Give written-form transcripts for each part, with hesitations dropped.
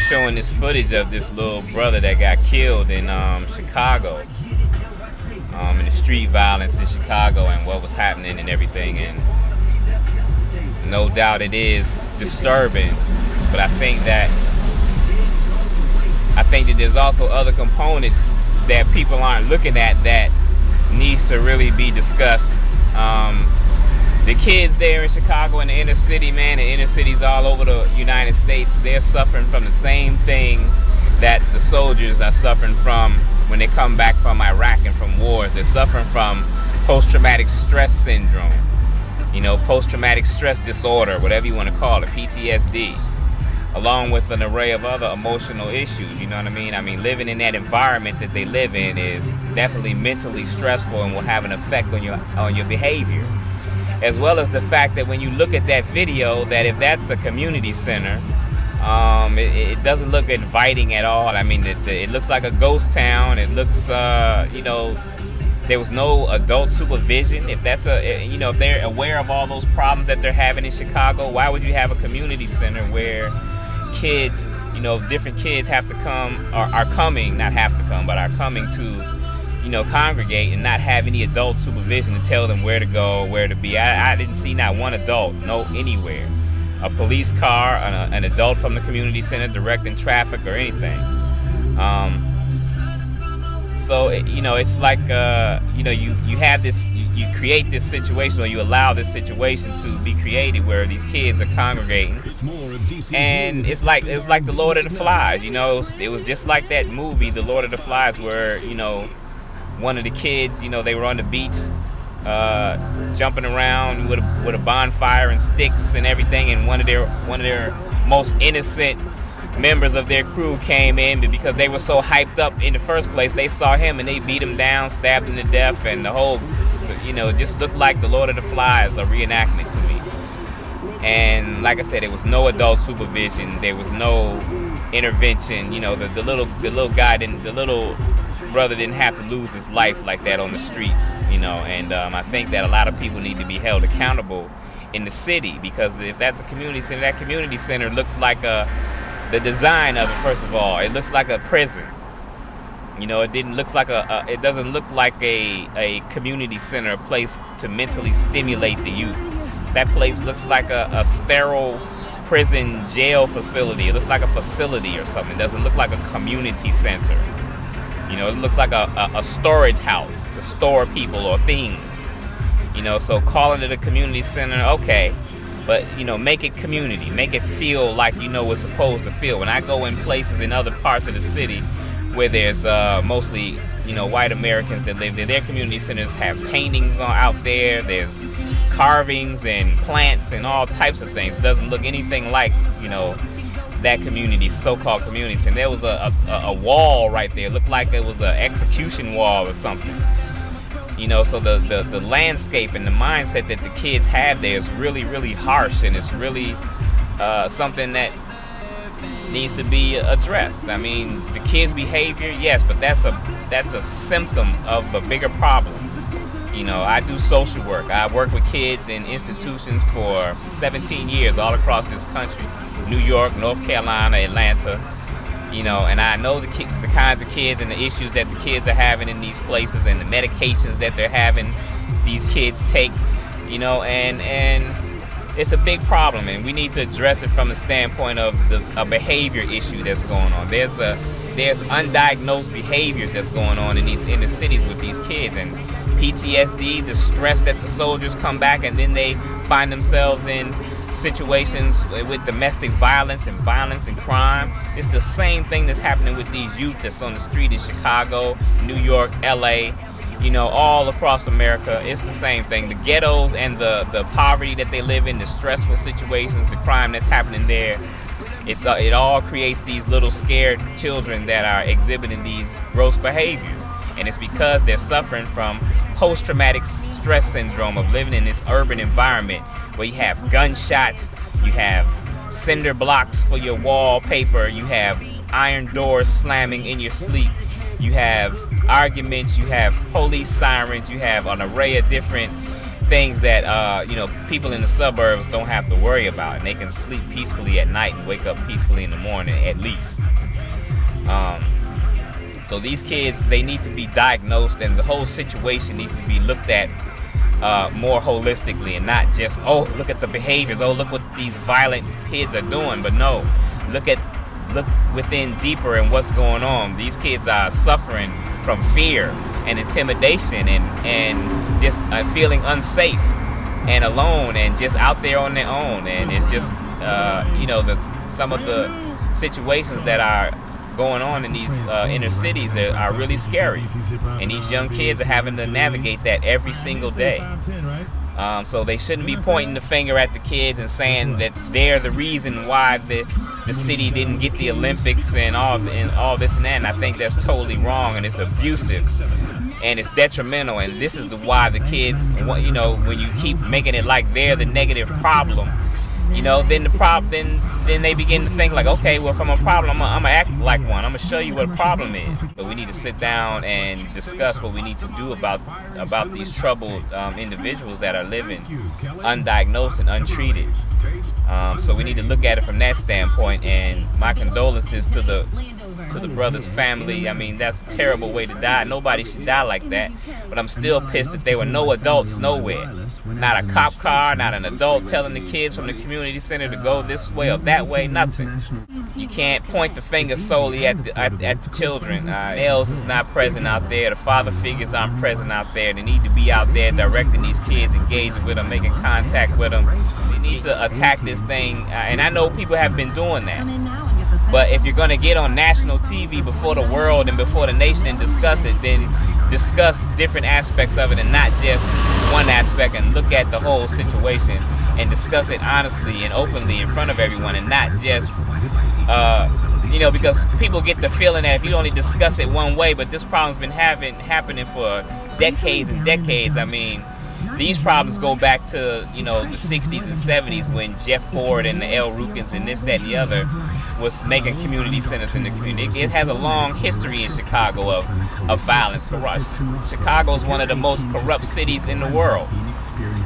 showing this footage of this little brother that got killed in Chicago, in the street violence in Chicago and what was happening and everything. And no doubt it is disturbing, but I think that there's also other components that people aren't looking at that needs to really be discussed. The kids there in Chicago in the inner city, man, the inner cities all over the United States, they're suffering from the same thing that the soldiers are suffering from when they come back from Iraq and from wars. They're suffering from post-traumatic stress syndrome, post-traumatic stress disorder, whatever you want to call it, P.T.S.D, along with an array of other emotional issues, you know what I mean? I mean, living in that environment that they live in is definitely mentally stressful and will have an effect on your behavior. As well as the fact that when you look at that video, that if that's a community center, it doesn't look inviting at all. I mean, it looks like a ghost town. It looks, there was no adult supervision. If that's if they're aware of all those problems that they're having in Chicago, why would you have a community center where kids, different kids have to come, or are coming, not have to come, but are coming to, congregate and not have any adult supervision to tell them where to go, where to be. I didn't see not one adult, anywhere. A police car, an adult from the community center directing traffic or anything. So, it's like, you have this, you create this situation, or you allow this situation to be created where these kids are congregating. And it's like the Lord of the Flies, it was just like that movie, The Lord of the Flies, where, one of the kids, they were on the beach, jumping around with a bonfire and sticks and everything, and one of their most innocent members of their crew came in, but because they were so hyped up in the first place, they saw him and they beat him down, stabbed him to death, and the whole, it just looked like The Lord of the Flies, a reenactment to me. And like I said, there was no adult supervision, there was no intervention. The little guy didn't, the little brother didn't have to lose his life like that on the streets, and I think that a lot of people need to be held accountable in the city, because if that's a community center, that community center looks like the design of it, first of all, it looks like a prison. It didn't look like it doesn't look like a community center, a place to mentally stimulate the youth. That place looks like a sterile prison jail facility. It looks like a facility or something. It doesn't look like a community center. It looks like a storage house to store people or things. So calling it a community center, okay, but make it community, make it feel like it's supposed to feel. When I go in places in other parts of the city where there's mostly white Americans that live there, their community centers have paintings out there, there's carvings and plants and all types of things. It doesn't look anything like that community, so-called community center. There was a wall right there. It looked like it was an execution wall or something. So the landscape and the mindset that the kids have there is really, really harsh, and it's really something that needs to be addressed. I mean, the kids' behavior, yes, but that's a symptom of a bigger problem. I do social work. I work with kids in institutions for 17 years all across this country. New York, North Carolina, Atlanta, and I know the kinds of kids and the issues that the kids are having in these places, and the medications that they're having these kids take, and it's a big problem, and we need to address it from the standpoint of a behavior issue that's going on. There's undiagnosed behaviors that's going on in these inner cities with these kids, and P.T.S.D, the stress that the soldiers come back and then they find themselves in situations with domestic violence and crime. It's the same thing that's happening with these youth that's on the street in Chicago, New York, LA, all across America. It's the same thing. The ghettos and the poverty that they live in, the stressful situations, the crime that's happening there. It all creates these little scared children that are exhibiting these gross behaviors. And it's because they're suffering from post-traumatic stress syndrome of living in this urban environment where you have gunshots, you have cinder blocks for your wallpaper, you have iron doors slamming in your sleep, you have arguments, you have police sirens, you have an array of different things that people in the suburbs don't have to worry about, and they can sleep peacefully at night and wake up peacefully in the morning at least. So these kids, they need to be diagnosed, and the whole situation needs to be looked at more holistically, and not just, oh, look at the behaviors, oh, look what these violent kids are doing, but no, look within deeper and what's going on. These kids are suffering from fear and intimidation and just feeling unsafe and alone and just out there on their own. And it's just some of the situations that are going on in these inner cities are really scary, and these young kids are having to navigate that every single day. So they shouldn't be pointing the finger at the kids and saying that they're the reason why the city didn't get the Olympics and all this and that. And I think that's totally wrong, and it's abusive, and it's detrimental. And this is why the kids, when you keep making it like they're the negative problem, then they begin to think like, okay, well, if I'm a problem, I'm gonna act like one. I'm gonna show you what a problem is. But we need to sit down and discuss what we need to do about these troubled individuals that are living undiagnosed and untreated. So we need to look at it from that standpoint. And my condolences to the brother's family. I mean, that's a terrible way to die. Nobody should die like that. But I'm still pissed that there were no adults nowhere. Not a cop car, not an adult telling the kids from the community center to go this way or that way, nothing. You can't point the finger solely at the children. Males is not present out there. The father figures aren't present out there. They need to be out there directing these kids, engaging with them, making contact with them. We need to attack this thing, and I know people have been doing that. But if you're going to get on national TV before the world and before the nation and discuss it, then discuss different aspects of it and not just one aspect, and look at the whole situation and discuss it honestly and openly in front of everyone, and not just, because people get the feeling that if you only discuss it one way, but this problem's been happening for decades and decades. I mean, these problems go back to, the 60s and 70s when Jeff Ford and the El Rukins and this, that, and the other was making community centers in the community. It has a long history in Chicago of violence, corruption. Chicago is one of the most corrupt cities in the world.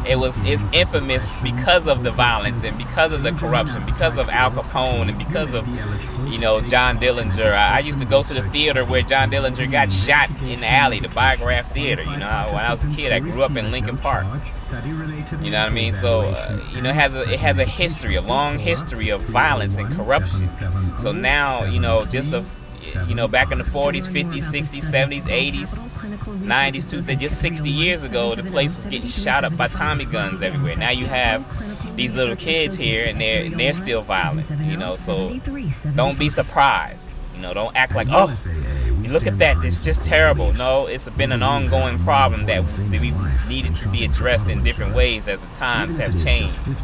It's infamous because of the violence and because of the corruption, because of Al Capone and because of, John Dillinger. I used to go to the theater where John Dillinger got shot in the alley, the Biograph Theater. When I was a kid, I grew up in Lincoln Park. You know what I mean? So, it has a history, a long history of violence and corruption. So now, back in the 40s, 50s, 60s, 70s, 80s, 90s, too, just 60 years ago, the place was getting shot up by Tommy guns everywhere. Now you have these little kids here, and they're still violent, so don't be surprised. Don't act like, oh, look at that, it's just terrible. No, it's been an ongoing problem that we needed to be addressed in different ways as the times have changed.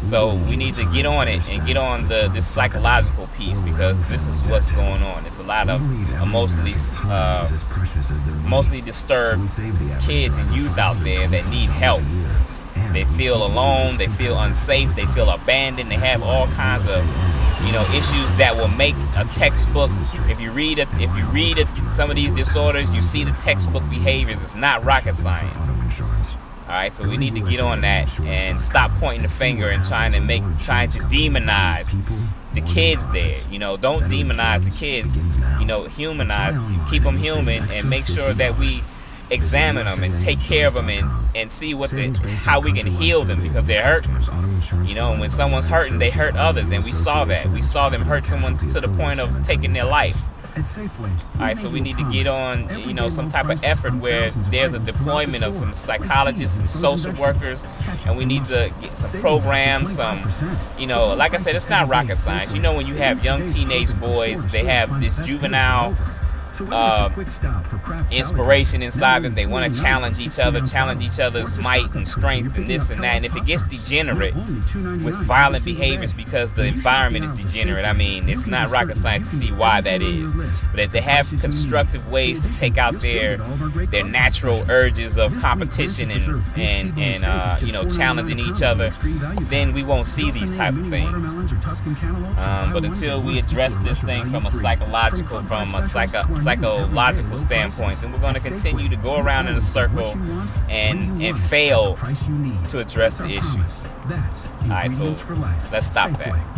So we need to get on it and get on this psychological piece, because this is what's going on. It's a lot of emotionally disturbed kids and youth out there that need help. They feel alone, they feel unsafe, they feel abandoned, they have all kinds of issues that will make a textbook. If you read some of these disorders, you see the textbook behaviors. It's not rocket science. All right, so we need to get on that and stop pointing the finger and trying to demonize the kids there. Don't demonize the kids. Humanize, keep them human, and make sure that we examine them and take care of them and see how we can heal them, because they're hurting. And when someone's hurting, they hurt others, and we saw that. We saw them hurt someone to the point of taking their life. All right, so we need to get on, some type of effort where there's a deployment of some psychologists, some social workers, and we need to get some programs, like I said, it's not rocket science. When you have young teenage boys, they have this juvenile inspiration inside them. They want to challenge each other's might and strength and this and that. And if it gets degenerate with violent behaviors because the environment is degenerate, I mean, it's not rocket science to see why that is. But if they have constructive ways to take out their natural urges of competition and challenging each other, then we won't see these types of things. But until we address this thing from a psychological, from a psychological standpoint, then we're going to continue to go around in a circle and fail to address the issue. All right, so let's stop that.